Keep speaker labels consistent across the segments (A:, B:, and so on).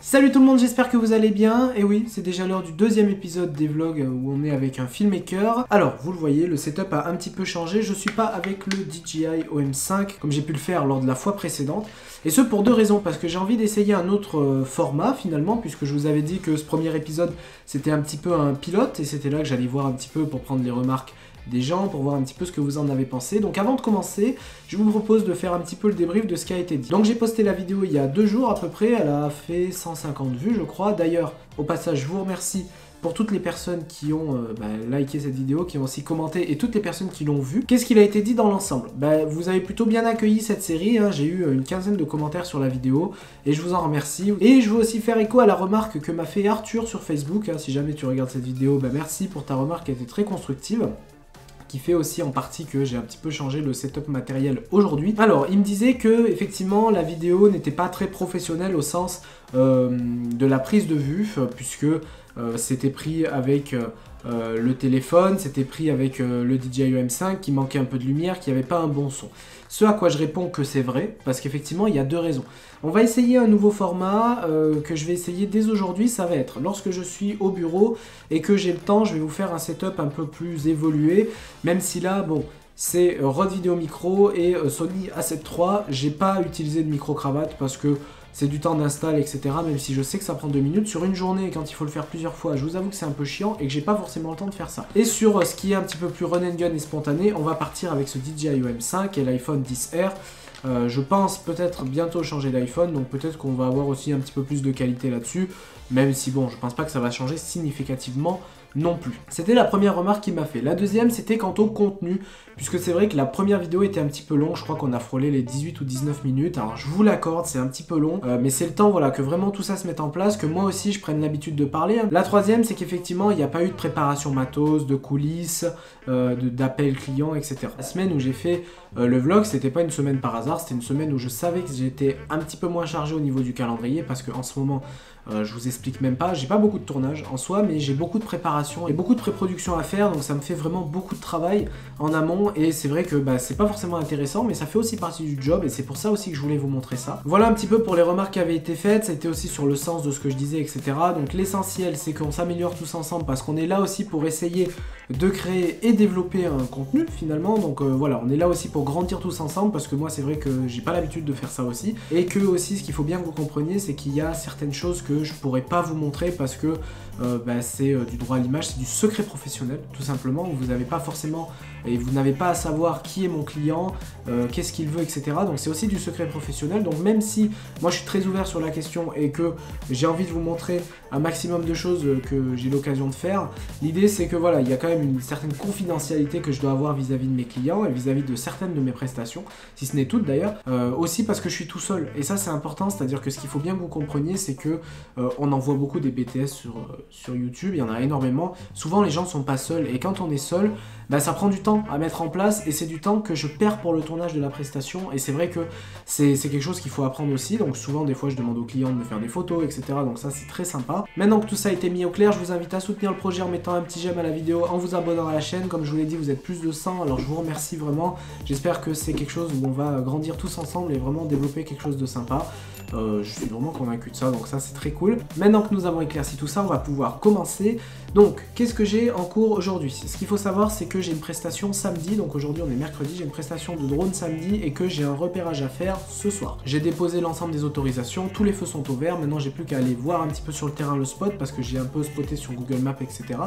A: Salut tout le monde, j'espère que vous allez bien. Et oui, c'est déjà l'heure du deuxième épisode des vlogs où on est avec un filmmaker. Alors, vous le voyez, le setup a un petit peu changé. Je suis pas avec le DJI OM5 comme j'ai pu le faire lors de la fois précédente. Et ce pour deux raisons, parce que j'ai envie d'essayer un autre format finalement, puisque je vous avais dit que ce premier épisode c'était un petit peu un pilote et c'était là que j'allais voir un petit peu pour prendre les remarques des gens, pour voir un petit peu ce que vous en avez pensé. Donc avant de commencer, je vous propose de faire un petit peu le débrief de ce qui a été dit. Donc j'ai posté la vidéo il y a 2 jours à peu près, elle a fait 150 vues je crois. D'ailleurs, au passage, je vous remercie pour toutes les personnes qui ont liké cette vidéo, qui ont aussi commenté, et toutes les personnes qui l'ont vue. Qu'est-ce qu'il a été dit dans l'ensemble? Vous avez plutôt bien accueilli cette série, hein. J'ai eu une quinzaine de commentaires sur la vidéo, et je vous en remercie. Et je veux aussi faire écho à la remarque que m'a fait Arthur sur Facebook, hein. Si jamais tu regardes cette vidéo, merci pour ta remarque qui a été très constructive, qui fait aussi en partie que j'ai un petit peu changé le setup matériel aujourd'hui. Alors, il me disait que effectivement la vidéo n'était pas très professionnelle au sens de la prise de vue, puisque c'était pris avec le téléphone, c'était pris avec le DJI OM5, qui manquait un peu de lumière, qui n'avait pas un bon son. Ce à quoi je réponds que c'est vrai, parce qu'effectivement il y a deux raisons. On va essayer un nouveau format que je vais essayer dès aujourd'hui, ça va être lorsque je suis au bureau et que j'ai le temps, je vais vous faire un setup un peu plus évolué, même si là, bon, c'est Rode Video Micro et Sony A7 III, j'ai pas utilisé de micro-cravate parce que c'est du temps d'install, etc. Même si je sais que ça prend 2 minutes sur une journée, quand il faut le faire plusieurs fois, je vous avoue que c'est un peu chiant et que j'ai pas forcément le temps de faire ça. Et sur ce qui est un petit peu plus run and gun et spontané, on va partir avec ce DJI OM5 et l'iPhone XR. Je pense peut-être bientôt changer d'iPhone, donc peut-être qu'on va avoir aussi un petit peu plus de qualité là-dessus, même si bon, je pense pas que ça va changer significativement non plus. C'était la première remarque qu'il m'a fait. La deuxième, c'était quant au contenu, puisque c'est vrai que la première vidéo était un petit peu longue, je crois qu'on a frôlé les 18 ou 19 minutes, alors je vous l'accorde, c'est un petit peu long, mais c'est le temps, voilà, que vraiment tout ça se mette en place, que moi aussi je prenne l'habitude de parler. La troisième, c'est qu'effectivement, il n'y a pas eu de préparation matos, de coulisses, d'appels clients, etc. La semaine où j'ai fait le vlog, c'était pas une semaine par hasard, c'était une semaine où je savais que j'étais un petit peu moins chargé au niveau du calendrier, parce qu'en ce moment, je vous explique même pas, j'ai pas beaucoup de tournage en soi, mais j'ai beaucoup de préparation et beaucoup de pré-production à faire, donc ça me fait vraiment beaucoup de travail en amont, et c'est vrai que c'est pas forcément intéressant, mais ça fait aussi partie du job, et c'est pour ça aussi que je voulais vous montrer ça. Voilà un petit peu pour les remarques qui avaient été faites, ça a été aussi sur le sens de ce que je disais, etc. Donc l'essentiel, c'est qu'on s'améliore tous ensemble, parce qu'on est là aussi pour essayer de créer et développer un contenu finalement, donc voilà, on est là aussi pour grandir tous ensemble, parce que moi c'est vrai que j'ai pas l'habitude de faire ça aussi, et que aussi ce qu'il faut bien que vous compreniez, c'est qu'il y a certaines choses que je pourrais pas vous montrer parce que c'est du droit à l'image, c'est du secret professionnel tout simplement. Vous n'avez pas forcément, et vous n'avez pas à savoir qui est mon client, qu'est-ce qu'il veut, etc. Donc c'est aussi du secret professionnel. Donc même si moi je suis très ouvert sur la question et que j'ai envie de vous montrer un maximum de choses que j'ai l'occasion de faire, l'idée c'est que voilà, il y a quand même une certaine confidentialité que je dois avoir vis-à-vis de mes clients et vis-à-vis de certaines de mes prestations, si ce n'est toutes d'ailleurs, aussi parce que je suis tout seul, et ça c'est important, c'est-à-dire que ce qu'il faut bien que vous compreniez, c'est que on en voit beaucoup des BTS sur YouTube, il y en a énormément, souvent les gens sont pas seuls, et quand on est seul, ça prend du temps à mettre en place, et c'est du temps que je perds pour le tournage de la prestation, et c'est vrai que c'est quelque chose qu'il faut apprendre aussi, donc souvent des fois je demande aux clients de me faire des photos, etc. Donc ça c'est très sympa. Maintenant que tout ça a été mis au clair, je vous invite à soutenir le projet en mettant un petit j'aime à la vidéo, en vous abonnant à la chaîne. Comme je vous l'ai dit, vous êtes plus de 100, alors je vous remercie vraiment. J'espère que c'est quelque chose où on va grandir tous ensemble et vraiment développer quelque chose de sympa. Je suis vraiment convaincu de ça, donc ça c'est très cool. Maintenant que nous avons éclairci tout ça, on va pouvoir commencer. Donc, qu'est-ce que j'ai en cours aujourd'hui? Ce qu'il faut savoir, c'est que j'ai une prestation samedi, donc aujourd'hui on est mercredi, j'ai une prestation de drone samedi et que j'ai un repérage à faire ce soir. J'ai déposé l'ensemble des autorisations, tous les feux sont au vert, maintenant j'ai plus qu'à aller voir un petit peu sur le terrain le spot, parce que j'ai un peu spoté sur Google Maps, etc.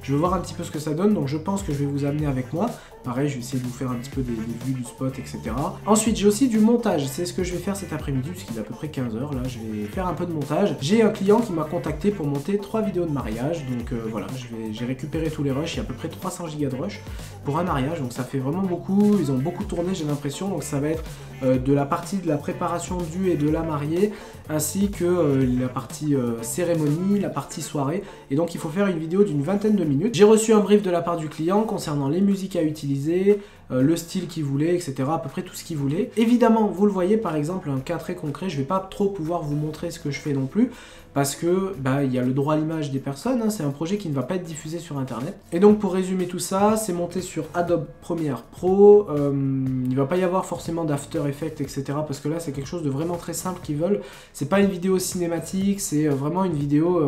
A: Je vais voir un petit peu ce que ça donne, donc je pense que je vais vous amener avec moi. Pareil, je vais essayer de vous faire un petit peu des vues du spot, etc. Ensuite, j'ai aussi du montage, c'est ce que je vais faire cet après-midi, puisqu'il est à peu près 15 h, là, je vais faire un peu de montage. J'ai un client qui m'a contacté pour monter 3 vidéos de mariage, donc voilà, j'ai récupéré tous les rushs, il y a à peu près 300 Go de rush pour un mariage, donc ça fait vraiment beaucoup, ils ont beaucoup tourné, j'ai l'impression, donc ça va être de la partie de la préparation du et de la mariée, ainsi que la partie cérémonie, la partie soirée, et donc il faut faire une vidéo d'une vingtaine de minutes. J'ai reçu un brief de la part du client concernant les musiques à utiliser, le style qu'il voulait, etc. À peu près tout ce qu'il voulait. Évidemment, vous le voyez par exemple, un cas très concret, je vais pas trop pouvoir vous montrer ce que je fais non plus, parce que il y a le droit à l'image des personnes, hein, c'est un projet qui ne va pas être diffusé sur internet. Et donc pour résumer tout ça, c'est monté sur Adobe Premiere Pro, il va pas y avoir forcément d'After Effects, etc. parce que là c'est quelque chose de vraiment très simple qu'ils veulent. C'est pas une vidéo cinématique, c'est vraiment une vidéo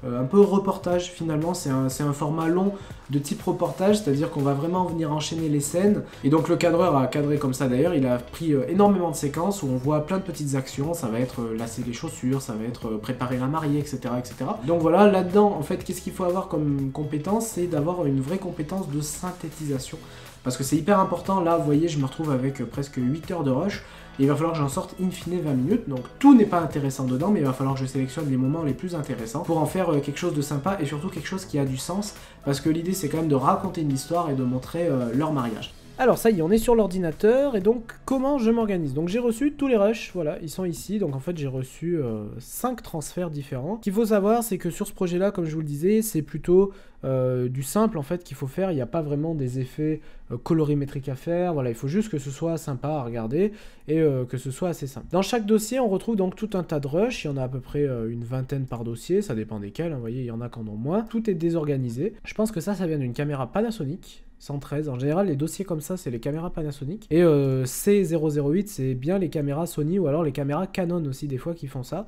A: un peu reportage finalement, c'est un format long de type reportage, c'est-à-dire qu'on va vraiment venir enchaîner les scènes. Et donc le cadreur a cadré comme ça d'ailleurs, il a pris énormément de séquences où on voit plein de petites actions, ça va être lasser les chaussures, ça va être préparer la mariée, etc. etc. Donc voilà, là-dedans en fait, qu'est-ce qu'il faut avoir comme compétence? C'est d'avoir une vraie compétence de synthétisation. Parce que c'est hyper important, là vous voyez je me retrouve avec presque 8 heures de rush, et il va falloir que j'en sorte in fine 20 minutes, donc tout n'est pas intéressant dedans, mais il va falloir que je sélectionne les moments les plus intéressants pour en faire quelque chose de sympa, et surtout quelque chose qui a du sens, parce que l'idée c'est quand même de raconter une histoire et de montrer leur mariage. Alors ça y est, on est sur l'ordinateur, et donc comment je m'organise? Donc j'ai reçu tous les rushs, voilà, ils sont ici, donc en fait j'ai reçu 5 transferts différents. Ce qu'il faut savoir, c'est que sur ce projet-là, comme je vous le disais, c'est plutôt du simple en fait qu'il faut faire, il n'y a pas vraiment des effets colorimétriques à faire, voilà, il faut juste que ce soit sympa à regarder, et que ce soit assez simple. Dans chaque dossier, on retrouve donc tout un tas de rushs, il y en a à peu près une vingtaine par dossier, ça dépend desquels, hein, vous voyez, il y en a qui en ont moins. Tout est désorganisé, je pense que ça vient d'une caméra Panasonic 113. En général, les dossiers comme ça, c'est les caméras Panasonic. Et C008, c'est bien les caméras Sony ou alors les caméras Canon aussi, des fois, qui font ça.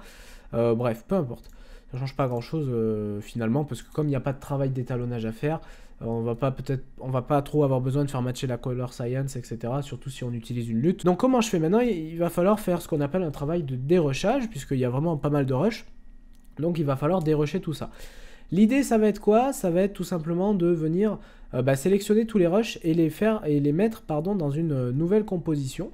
A: Bref, peu importe. Ça change pas grand-chose finalement, parce que comme il n'y a pas de travail d'étalonnage à faire, on va pas trop avoir besoin de faire matcher la color science, etc. Surtout si on utilise une lutte. Donc comment je fais maintenant? Il va falloir faire ce qu'on appelle un travail de dérushage, puisqu'il y a vraiment pas mal de rush. Donc il va falloir dérusher tout ça. L'idée, ça va être quoi? Ça va être tout simplement de venir sélectionner tous les rushs et les mettre dans une nouvelle composition.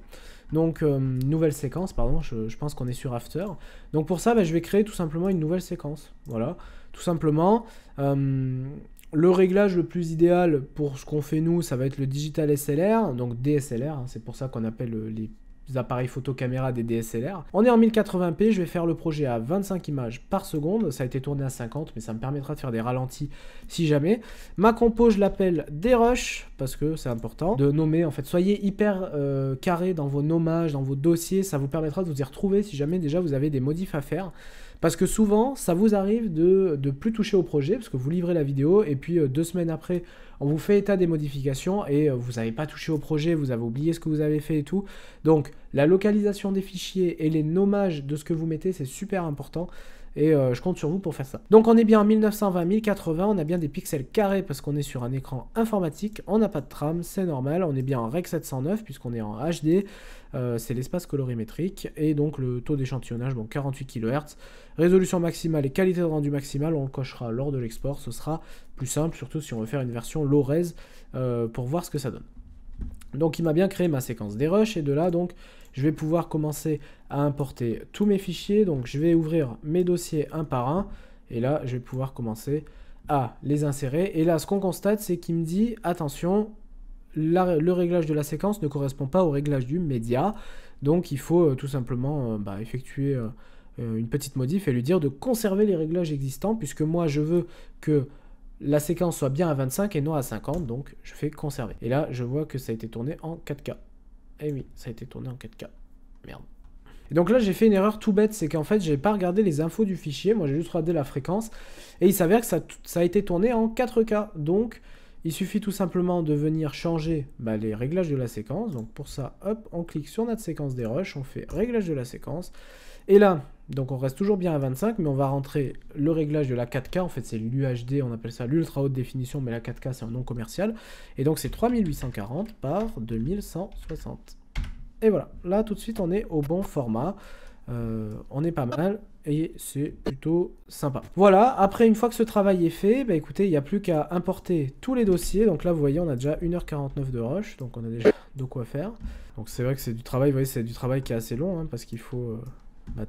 A: Donc, nouvelle séquence, pardon, je pense qu'on est sur After. Donc pour ça, je vais créer tout simplement une nouvelle séquence. Voilà, tout simplement. Le réglage le plus idéal pour ce qu'on fait nous, ça va être le Digital SLR, donc DSLR, hein, c'est pour ça qu'on appelle les appareils photo caméra des DSLR. On est en 1080p, je vais faire le projet à 25 images par seconde, ça a été tourné à 50, mais ça me permettra de faire des ralentis si jamais. Ma compo, je l'appelle Derush, parce que c'est important de nommer, en fait, soyez hyper carré dans vos nommages, dans vos dossiers, ça vous permettra de vous y retrouver si jamais déjà vous avez des modifs à faire. Parce que souvent, ça vous arrive de plus toucher au projet, parce que vous livrez la vidéo, et puis 2 semaines après, on vous fait état des modifications, et vous n'avez pas touché au projet, vous avez oublié ce que vous avez fait et tout. Donc, la localisation des fichiers et les nommages de ce que vous mettez, c'est super important. Et je compte sur vous pour faire ça. Donc on est bien en 1920-1080, on a bien des pixels carrés parce qu'on est sur un écran informatique, on n'a pas de trame, c'est normal, on est bien en Rec 709 puisqu'on est en HD, c'est l'espace colorimétrique, et donc le taux d'échantillonnage, bon 48 kHz, résolution maximale et qualité de rendu maximale, on le cochera lors de l'export, ce sera plus simple, surtout si on veut faire une version low res pour voir ce que ça donne. Donc il m'a bien créé ma séquence des rushs, et de là donc je vais pouvoir commencer à importer tous mes fichiers. Donc je vais ouvrir mes dossiers un par un, et là je vais pouvoir commencer à les insérer. Et là ce qu'on constate, c'est qu'il me dit attention, le réglage de la séquence ne correspond pas au réglage du média, donc il faut tout simplement effectuer une petite modif et lui dire de conserver les réglages existants, puisque moi je veux que la séquence soit bien à 25 et non à 50, donc je fais conserver. Et là, je vois que ça a été tourné en 4K. Eh oui, ça a été tourné en 4K. Merde. Et donc là, j'ai fait une erreur tout bête, c'est qu'en fait, j'ai pas regardé les infos du fichier, moi j'ai juste regardé la fréquence, et il s'avère que ça a été tourné en 4K. Donc, il suffit tout simplement de venir changer les réglages de la séquence. Donc pour ça, hop, on clique sur notre séquence des rushs, on fait réglage de la séquence, et là, donc on reste toujours bien à 25, mais on va rentrer le réglage de la 4K, en fait c'est l'UHD, on appelle ça l'ultra haute définition, mais la 4K c'est un nom commercial, et donc c'est 3840 par 2160. Et voilà, là tout de suite on est au bon format, on est pas mal, et c'est plutôt sympa. Voilà, après une fois que ce travail est fait, écoutez, il n'y a plus qu'à importer tous les dossiers, donc là vous voyez on a déjà 1h49 de rush, donc on a déjà de quoi faire. Donc c'est vrai que c'est du travail, vous voyez c'est du travail qui est assez long, hein, parce qu'il faut...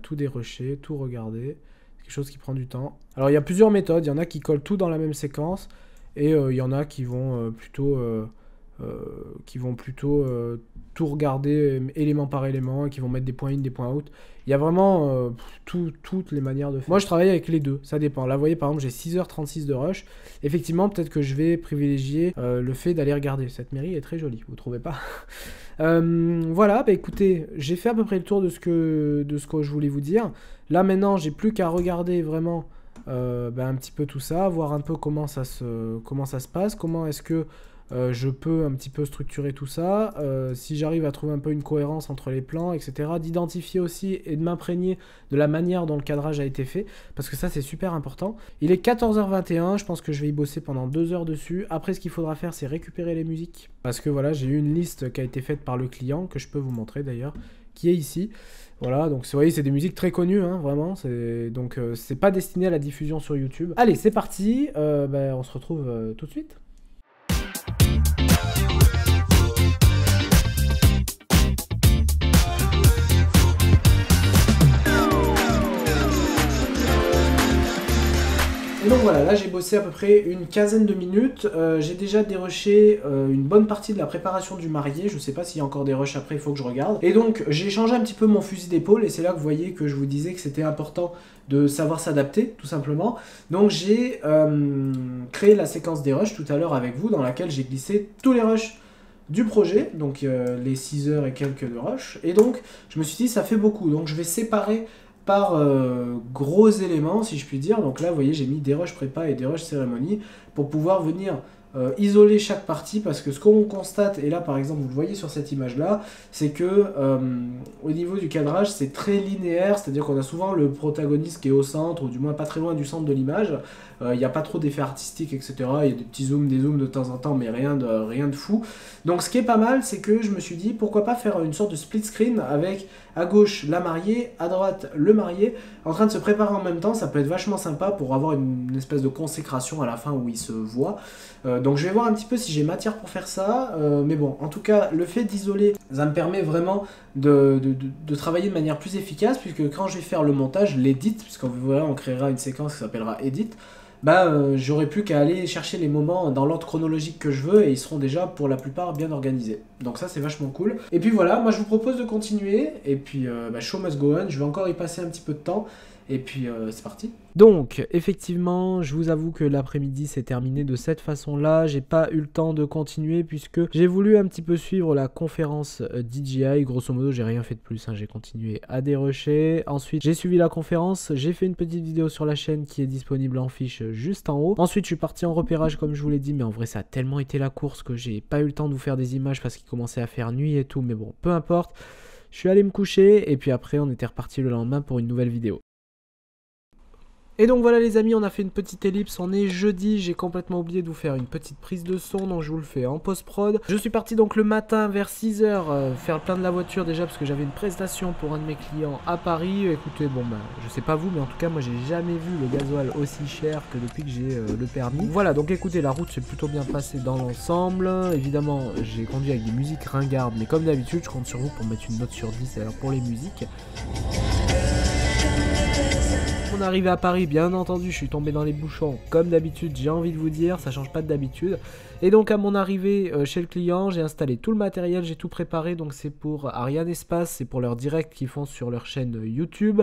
A: tout dérusher, tout regarder, c'est quelque chose qui prend du temps. Alors il y a plusieurs méthodes, il y en a qui collent tout dans la même séquence, et il y en a qui vont plutôt qui vont plutôt tout regarder élément par élément, et qui vont mettre des points in, des points out. Il y a vraiment toutes les manières de faire. Moi, je travaille avec les deux, ça dépend. Là, vous voyez, par exemple, j'ai 6h36 de rush. Effectivement, peut-être que je vais privilégier le fait d'aller regarder. Cette mairie est très jolie, vous trouvez pas? Voilà, bah écoutez, j'ai fait à peu près le tour de ce que je voulais vous dire. Là, maintenant, j'ai plus qu'à regarder vraiment un petit peu tout ça, voir un peu comment ça se passe, comment est-ce que je peux un petit peu structurer tout ça, si j'arrive à trouver un peu une cohérence entre les plans, etc. D'identifier aussi et de m'imprégner de la manière dont le cadrage a été fait, parce que ça c'est super important. Il est 14h21, je pense que je vais y bosser pendant 2 heures dessus. Après, ce qu'il faudra faire, c'est récupérer les musiques, parce que voilà, j'ai eu une liste qui a été faite par le client, que je peux vous montrer d'ailleurs, qui est ici. Voilà, donc vous voyez, c'est des musiques très connues, hein, vraiment. Donc c'est pas destiné à la diffusion sur YouTube. Allez, c'est parti, on se retrouve tout de suite. Et donc voilà, là j'ai bossé à peu près une quinzaine de minutes, j'ai déjà dérushé une bonne partie de la préparation du marié, je sais pas s'il y a encore des rushs après, il faut que je regarde. Et donc j'ai changé un petit peu mon fusil d'épaule, et c'est là que vous voyez que je vous disais que c'était important de savoir s'adapter, tout simplement. Donc j'ai créé la séquence des rushs tout à l'heure avec vous, dans laquelle j'ai glissé tous les rushs du projet, donc les 6 heures et quelques de rush, et donc je me suis dit ça fait beaucoup, donc je vais séparer par gros éléments, si je puis dire. Donc là, vous voyez, j'ai mis des rushs prépa et des rushs cérémonie pour pouvoir venir isoler chaque partie, parce que ce qu'on constate, et là par exemple vous le voyez sur cette image là, c'est que au niveau du cadrage c'est très linéaire, c'est à dire qu'on a souvent le protagoniste qui est au centre, ou du moins pas très loin du centre de l'image. Il n'y a pas trop d'effets artistiques, etc. Il y a des petits zooms, des zooms de temps en temps, mais rien de fou. Donc ce qui est pas mal, c'est que je me suis dit pourquoi pas faire une sorte de split screen avec à gauche la mariée, à droite le marié, en train de se préparer en même temps. Ça peut être vachement sympa pour avoir une espèce de consécration à la fin où ils se voient. Donc je vais voir un petit peu si j'ai matière pour faire ça, mais bon, en tout cas, le fait d'isoler, ça me permet vraiment de travailler de manière plus efficace, puisque quand je vais faire le montage, l'edit, puisqu'on verra, on créera une séquence qui s'appellera edit, j'aurai plus qu'à aller chercher les moments dans l'ordre chronologique que je veux, et ils seront déjà pour la plupart bien organisés. Donc ça c'est vachement cool. Et puis voilà, moi je vous propose de continuer, et puis show must go on, je vais encore y passer un petit peu de temps. Et puis c'est parti. Donc effectivement, je vous avoue que l'après-midi s'est terminé de cette façon-là. J'ai pas eu le temps de continuer puisque j'ai voulu un petit peu suivre la conférence DJI. Grosso modo, j'ai rien fait de plus, hein. J'ai continué à dérusher. Ensuite, j'ai suivi la conférence. J'ai fait une petite vidéo sur la chaîne qui est disponible en fiche juste en haut. Ensuite, je suis parti en repérage comme je vous l'ai dit, mais en vrai, ça a tellement été la course que j'ai pas eu le temps de vous faire des images parce qu'il commençait à faire nuit et tout. Mais bon, peu importe. Je suis allé me coucher et puis après, on était reparti le lendemain pour une nouvelle vidéo. Et donc voilà les amis, on a fait une petite ellipse, on est jeudi, j'ai complètement oublié de vous faire une petite prise de son, donc je vous le fais en post-prod. Je suis parti donc le matin vers 6 h faire le plein de la voiture déjà parce que j'avais une prestation pour un de mes clients à Paris. Écoutez, je sais pas vous, mais en tout cas moi j'ai jamais vu le gasoil aussi cher que depuis que j'ai le permis. Voilà, donc écoutez, la route s'est plutôt bien passée dans l'ensemble. Évidemment, j'ai conduit avec des musiques ringardes, mais comme d'habitude, je compte sur vous pour mettre une note sur 10 alors pour les musiques. On est arrivé à Paris, bien entendu, je suis tombé dans les bouchons, comme d'habitude, j'ai envie de vous dire, ça change pas d'habitude. Et donc à mon arrivée chez le client, j'ai installé tout le matériel, j'ai tout préparé, donc c'est pour Ariane Espace, c'est pour leur direct qu'ils font sur leur chaîne YouTube,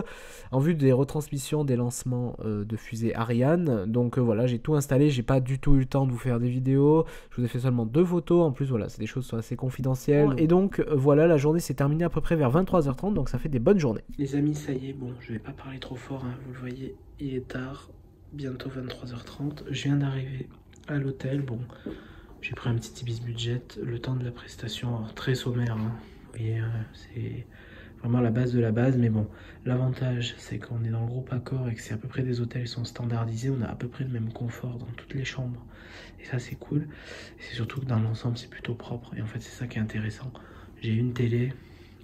A: en vue des retransmissions des lancements de fusée Ariane. Donc voilà, j'ai tout installé, j'ai pas du tout eu le temps de vous faire des vidéos, je vous ai fait seulement 2 photos, en plus voilà, c'est des choses qui sont assez confidentielles. Et donc voilà, la journée s'est terminée à peu près vers 23h30, donc ça fait des bonnes journées. Les amis, ça y est, bon, je vais pas parler trop fort, hein, vous le voyez, il est tard, bientôt 23h30, je viens d'arriver à l'hôtel. Bon, j'ai pris un petit Ibis budget, le temps de la prestation, alors, très sommaire, hein. Vous voyez, c'est vraiment la base de la base, mais bon, l'avantage c'est qu'on est dans le groupe Accor et que c'est à peu près des hôtels qui sont standardisés, on a à peu près le même confort dans toutes les chambres, et ça c'est cool, et c'est surtout que dans l'ensemble c'est plutôt propre, et en fait c'est ça qui est intéressant. J'ai une télé,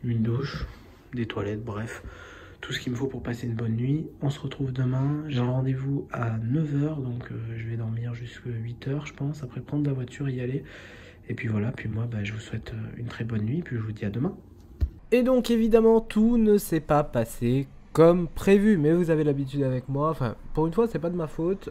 A: une douche, des toilettes, bref, tout ce qu'il me faut pour passer une bonne nuit. On se retrouve demain, j'ai un rendez-vous à 9 h, donc je vais dormir jusqu'à 8 h je pense, après prendre la voiture, y aller, et puis voilà, puis moi je vous souhaite une très bonne nuit, puis je vous dis à demain. Et donc évidemment tout ne s'est pas passé comme prévu, mais vous avez l'habitude avec moi, enfin pour une fois c'est pas de ma faute,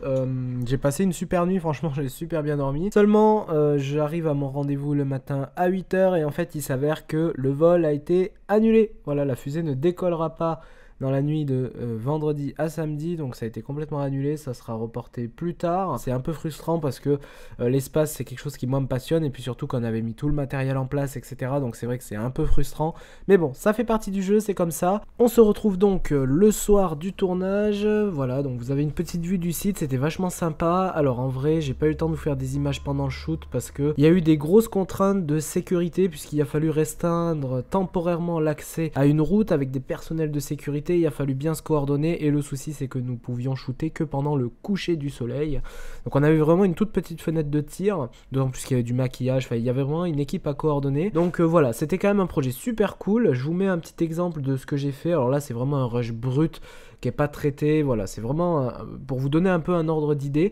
A: j'ai passé une super nuit, franchement j'ai super bien dormi, seulement j'arrive à mon rendez-vous le matin à 8 h et en fait il s'avère que le vol a été annulé, voilà, la fusée ne décollera pas dans la nuit de vendredi à samedi, donc ça a été complètement annulé, ça sera reporté plus tard. C'est un peu frustrant parce que l'espace c'est quelque chose qui moi me passionne, et puis surtout qu'on avait mis tout le matériel en place, etc. Donc c'est vrai que c'est un peu frustrant, mais bon, ça fait partie du jeu, c'est comme ça. On se retrouve donc le soir du tournage, voilà, donc vous avez une petite vue du site, c'était vachement sympa. Alors en vrai, j'ai pas eu le temps de vous faire des images pendant le shoot parce que il y a eu des grosses contraintes de sécurité, puisqu'il a fallu restreindre temporairement l'accès à une route avec des personnels de sécurité. Il a fallu bien se coordonner, et le souci c'est que nous pouvions shooter que pendant le coucher du soleil. Donc on avait vraiment une toute petite fenêtre de tir, d'autant plus qu'il y avait du maquillage, enfin il y avait vraiment une équipe à coordonner. Donc voilà, c'était quand même un projet super cool. Je vous mets un petit exemple de ce que j'ai fait. Alors là c'est vraiment un rush brut qui est pas traité, voilà, c'est vraiment pour vous donner un peu un ordre d'idée.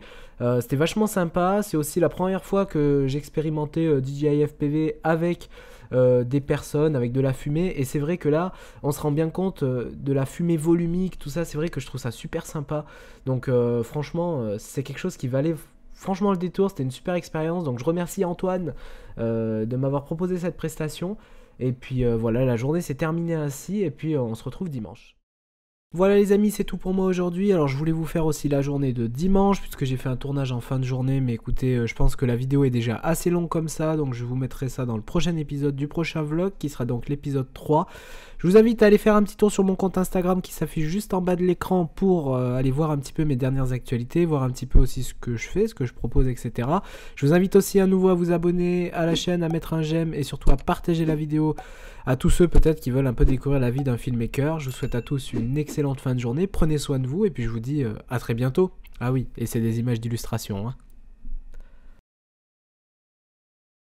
A: C'était vachement sympa, c'est aussi la première fois que j'expérimentais DJI FPV avec des personnes, avec de la fumée, et c'est vrai que là on se rend bien compte de la fumée volumique, tout ça, c'est vrai que je trouve ça super sympa. Donc franchement c'est quelque chose qui valait franchement le détour, c'était une super expérience. Donc je remercie Antoine de m'avoir proposé cette prestation, et puis voilà, la journée s'est terminée ainsi, et puis on se retrouve dimanche. Voilà les amis, c'est tout pour moi aujourd'hui. Alors je voulais vous faire aussi la journée de dimanche, puisque j'ai fait un tournage en fin de journée, mais écoutez, je pense que la vidéo est déjà assez longue comme ça, donc je vous mettrai ça dans le prochain épisode du prochain vlog, qui sera donc l'épisode 3. Je vous invite à aller faire un petit tour sur mon compte Instagram qui s'affiche juste en bas de l'écran pour aller voir un petit peu mes dernières actualités, voir un petit peu aussi ce que je fais, ce que je propose, etc. Je vous invite aussi à nouveau à vous abonner à la chaîne, à mettre un j'aime, et surtout à partager la vidéo à tous ceux peut-être qui veulent un peu découvrir la vie d'un filmmaker. Je vous souhaite à tous une excellente fin de journée, prenez soin de vous, et puis je vous dis à très bientôt. Ah oui, et c'est des images d'illustration, hein.